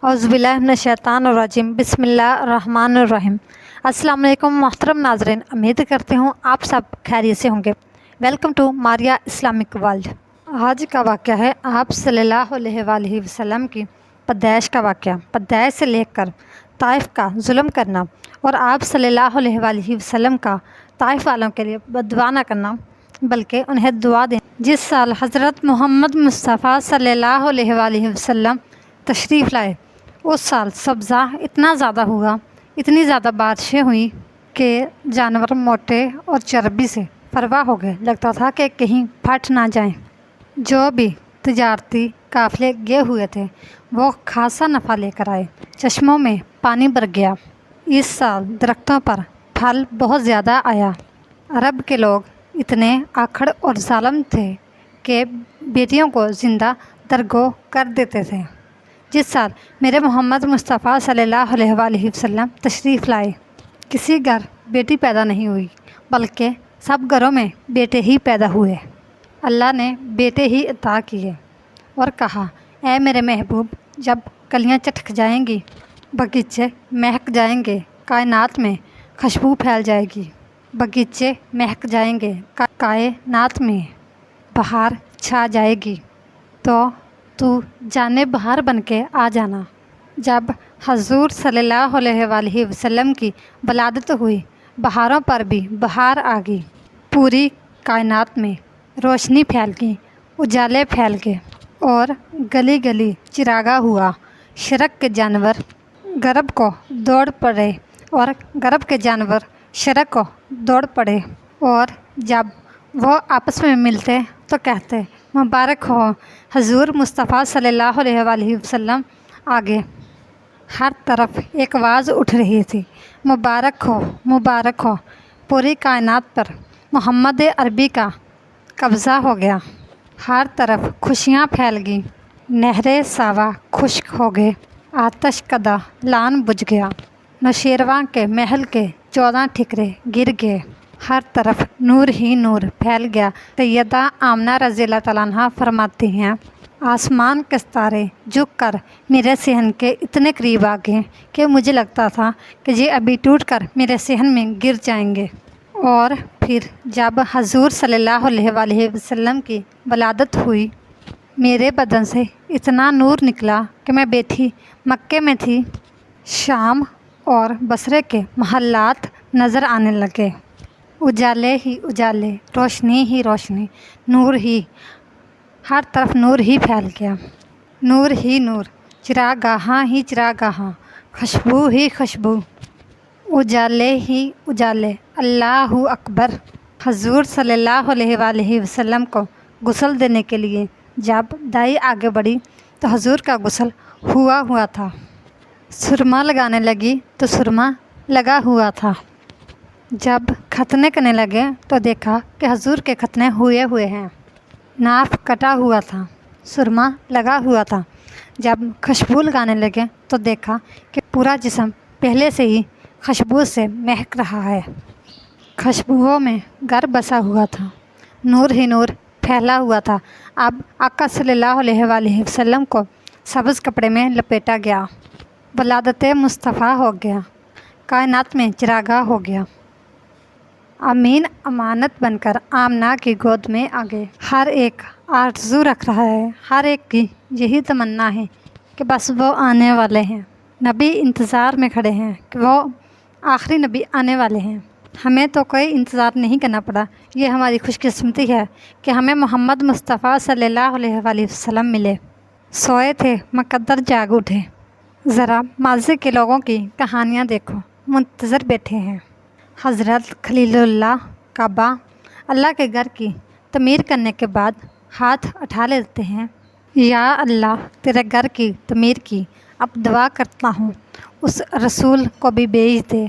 اعوذ باللہ من الشیطان الرجیم، بسم اللہ الرحمن الرحیم۔ السلام علیکم محترم ناظرین، امید کرتے ہوں آپ سب خیریت سے ہوں گے۔ Welcome to Maria Islamic world. آج کا واقعہ ہے آپ صلی اللہ علیہ وآلہ وسلم کی پیدائش کا واقعہ۔ پیدائش سے لے کر طائف کا ظلم کرنا اور آپ صلی اللہ علیہ وآلہ وسلم کا طائف والوں کے لیے بددعا نہ کرنا بلکہ انہیں دعا دیں۔ جس سال حضرت محمد مصطفیٰ صلی اللہ علیہ وآلہ وسلم تشریف لائے اس سال سبزہ اتنا زیادہ ہوا، اتنی زیادہ بارشیں ہوئیں کہ جانور موٹے اور چربی سے پروا ہو گئے، لگتا تھا کہ کہیں پھٹ نہ جائیں۔ جو بھی تجارتی قافلے گئے ہوئے تھے وہ خاصا نفع لے کر آئے، چشموں میں پانی بھر گیا۔ اس سال درختوں پر پھل بہت زیادہ آیا۔ عرب کے لوگ اتنے آکڑ اور ظالم تھے کہ بیٹیوں کو زندہ درگو کر دیتے تھے۔ جس سال میرے محمد مصطفیٰ صلی اللہ علیہ وآلہ وسلم تشریف لائے کسی گھر بیٹی پیدا نہیں ہوئی بلکہ سب گھروں میں بیٹے ہی پیدا ہوئے۔ اللہ نے بیٹے ہی عطا کیے اور کہا، اے میرے محبوب، جب کلیاں چٹک جائیں گی، باغیچے مہک جائیں گے، کائنات میں خوشبو پھیل جائے گی، باغیچے مہک جائیں گے، کائنات میں بہار چھا جائے گی، تو جانے بہار بن کے آ جانا۔ جب حضور صلی اللہ علیہ وآلہ وسلم کی ولادت ہوئی، بہاروں پر بھی بہار آ گئی، پوری کائنات میں روشنی پھیل گئی، اجالے پھیل گئے اور گلی گلی چراغاں ہوا۔ شرق کے جانور غرب کو دوڑ پڑے اور غرب کے جانور شرق کو دوڑ پڑے، اور جب وہ آپس میں ملتے تو کہتے، مبارک ہو حضور مصطفیٰ صلی اللہ علیہ وآلہ وسلم آگے۔ ہر طرف ایک آواز اٹھ رہی تھی، مبارک ہو، مبارک ہو۔ پوری کائنات پر محمد عربی کا قبضہ ہو گیا، ہر طرف خوشیاں پھیل گئیں، نہریں ساوا خشک ہو گئے، آتش کدہ لان بجھ گیا، نوشیروان کے محل کے 14 ٹھکرے گر گئے، ہر طرف نور ہی نور پھیل گیا۔ سیدہ آمنہ رضی اللہ تعالیٰ عنہ فرماتی ہیں، آسمان کے ستارے جھک کر میرے صحن کے اتنے قریب آ گئے کہ مجھے لگتا تھا کہ یہ ابھی ٹوٹ کر میرے صحن میں گر جائیں گے۔ اور پھر جب حضور صلی اللہ علیہ وآلہ وسلم کی ولادت ہوئی، میرے بدن سے اتنا نور نکلا کہ میں بیٹھی مکے میں تھی، شام اور بصرے کے محلات نظر آنے لگے، اجالے ہی اجالے، روشنی ہی روشنی، نور ہی، ہر طرف نور ہی پھیل گیا، نور ہی نور، چراگاہاں ہی چراگاہاں، خوشبو ہی خوشبو، اجالے ہی اجالے، اللہ اکبر۔ حضور صلی اللہ علیہ وآلہ وسلم کو غسل دینے کے لیے جب دائی آگے بڑھی تو حضور کا غسل ہوا تھا، سرما لگانے لگی تو سرما لگا ہوا تھا، جب ختنے کرنے لگے تو دیکھا کہ حضور کے ختنے ہوئے ہیں، ناف کٹا ہوا تھا، سرما لگا ہوا تھا، جب خوشبو لگانے لگے تو دیکھا کہ پورا جسم پہلے سے ہی خوشبو سے مہک رہا ہے، خوشبوؤں میں گھر بسا ہوا تھا، نور ہی نور پھیلا ہوا تھا۔ اب آقا صلی اللہ علیہ وآلہ وسلم کو سبز کپڑے میں لپیٹا گیا، ولادت مصطفیٰ ہو گیا، کائنات میں چراغاں ہو گیا، امین امانت بن کر آمنہ کی گود میں آ گئے۔ ہر ایک آرزو رکھ رہا ہے، ہر ایک کی یہی تمنا ہے کہ بس وہ آنے والے ہیں، نبی انتظار میں کھڑے ہیں کہ وہ آخری نبی آنے والے ہیں۔ ہمیں تو کوئی انتظار نہیں کرنا پڑا، یہ ہماری خوش قسمتی ہے کہ ہمیں محمد مصطفیٰ صلی اللہ علیہ وآلہ وسلم ملے۔ سوئے تھے مقدر جاگ اٹھے، ذرا ماضی کے لوگوں کی کہانیاں دیکھو، منتظر بیٹھے ہیں۔ حضرت خلیل اللہ کعبہ اللہ کے گھر کی تعمیر کرنے کے بعد ہاتھ اٹھا لیتے ہیں، یا اللہ تیرے گھر کی تعمیر کی، اب دعا کرتا ہوں اس رسول کو بھی بھیج دے۔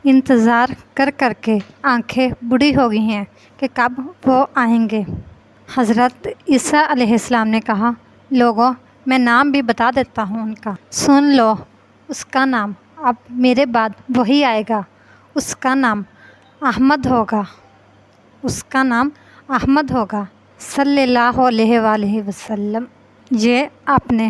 انتظار کر کر کے آنکھیں بوڑھی ہو گئی ہیں کہ کب وہ آئیں گے۔ حضرت عیسیٰ علیہ السلام نے کہا، لوگوں میں نام بھی بتا دیتا ہوں ان کا، سن لو، اس کا نام اب میرے بعد وہی آئے گا، اس کا نام احمد ہوگا، اس کا نام احمد ہوگا صلی اللہ علیہ وآلہ وسلم۔ یہ اپنے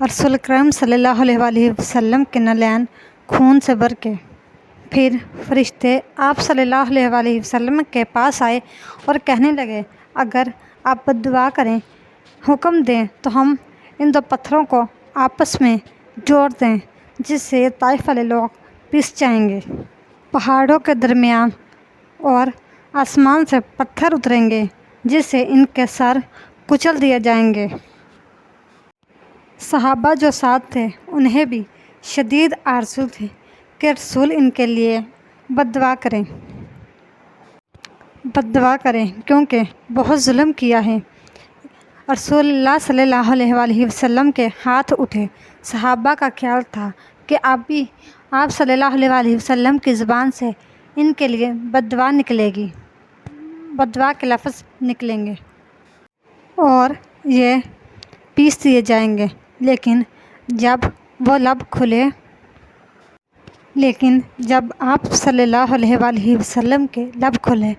رسول کریم صلی اللہ علیہ وآلہ وسلم کے نالین خون سے بھر کے۔ پھر فرشتے آپ صلی اللہ علیہ وآلہ وسلم کے پاس آئے اور کہنے لگے، اگر آپ بد دعا کریں، حکم دیں تو ہم ان دو پتھروں کو آپس میں جوڑ دیں، جس سے یہ طائف والے لوگ پس جائیں گے۔ پہاڑوں کے درمیان اور آسمان سے پتھر اتریں گے، جس سے ان کے سر کچل دیے جائیں گے۔ صحابہ جو ساتھ تھے انہیں بھی شدید آرزو تھی کہ رسول ان کے لیے بد دعا کریں کیونکہ بہت ظلم کیا ہے۔ رسول اللہ صلی اللہ علیہ وآلہ وسلم کے ہاتھ اٹھے۔ صحابہ کا خیال تھا کہ آپ صلی اللہ علیہ وآلہ وسلم کی زبان سے ان کے لیے بد دعا کے لفظ نکلیں گے اور یہ پیس دیے جائیں گے، لیکن جب آپ صلی اللہ علیہ وآلہ وسلم کے لب کھلے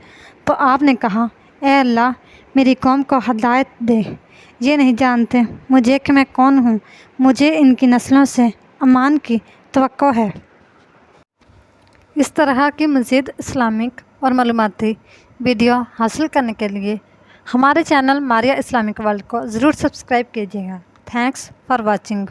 تو آپ نے کہا، اے اللہ میری قوم کو ہدایت دے، یہ نہیں جانتے مجھے کہ میں کون ہوں، مجھے ان کی نسلوں سے امان کی توقع ہے۔ اس طرح کی مزید اسلامک اور معلوماتی ویڈیو حاصل کرنے کے لیے ہمارے چینل ماریہ اسلامک ورلڈ کو ضرور سبسکرائب کیجیے گا۔ Thanks for watching.